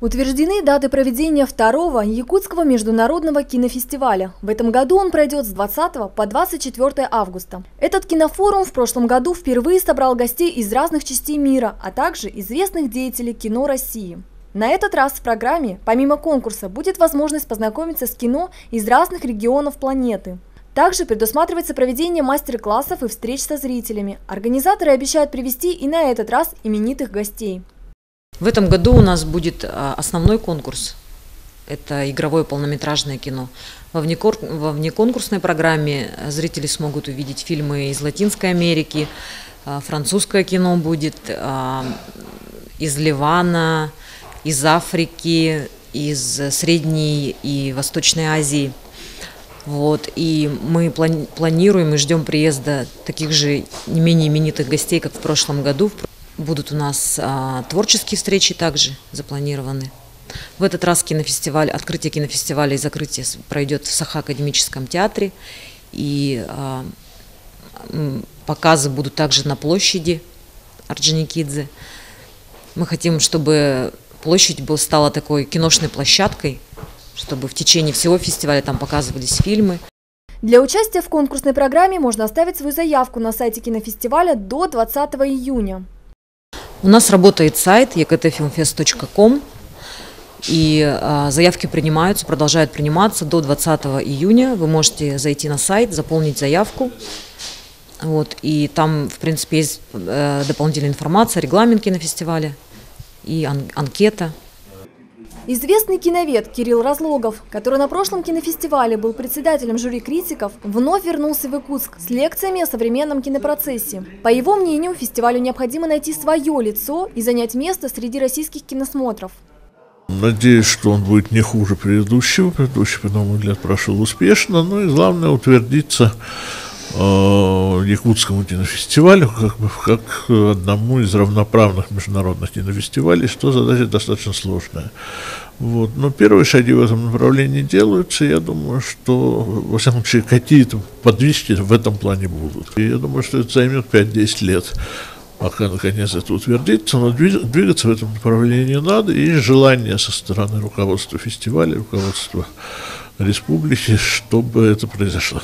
Утверждены даты проведения второго Якутского международного кинофестиваля. В этом году он пройдет с 20 по 24 августа. Этот кинофорум в прошлом году впервые собрал гостей из разных частей мира, а также известных деятелей кино России. На этот раз в программе, помимо конкурса, будет возможность познакомиться с кино из разных регионов планеты. Также предусматривается проведение мастер-классов и встреч со зрителями. Организаторы обещают привести и на этот раз именитых гостей. В этом году у нас будет основной конкурс. Это игровое полнометражное кино. Во внеконкурсной программе зрители смогут увидеть фильмы из Латинской Америки, французское кино будет, из Ливана, из Африки, из Средней и Восточной Азии. И мы планируем и ждем приезда таких же не менее именитых гостей, как в прошлом году. Будут у нас творческие встречи также запланированы. В этот раз открытие кинофестиваля и закрытие пройдет в Саха академическом театре. И показы будут также на площади Орджоникидзе. Мы хотим, чтобы площадь стала такой киношной площадкой, чтобы в течение всего фестиваля там показывались фильмы. Для участия в конкурсной программе можно оставить свою заявку на сайте кинофестиваля до 20 июня. У нас работает сайт ektfilmfest.com, и заявки продолжают приниматься до 20 июня. Вы можете зайти на сайт, заполнить заявку. И там, в принципе, есть дополнительная информация, регламент кинофестиваля и анкета. Известный киновед Кирилл Разлогов, который на прошлом кинофестивале был председателем жюри критиков, вновь вернулся в Якутск с лекциями о современном кинопроцессе. По его мнению, фестивалю необходимо найти свое лицо и занять место среди российских киносмотров. Надеюсь, что он будет не хуже предыдущего. Предыдущий, на мой взгляд, прошел успешно. И главное, утвердиться Якутскому кинофестивалю как одному из равноправных международных кинофестивалей, что задача достаточно сложная. Но первые шаги в этом направлении делаются. Я думаю, что, во всяком случае, какие-то подвижки в этом плане будут. И я думаю, что это займет 5-10 лет, пока наконец это утвердится. Но двигаться в этом направлении надо. И есть желание со стороны руководства фестиваля, руководства республики, чтобы это произошло.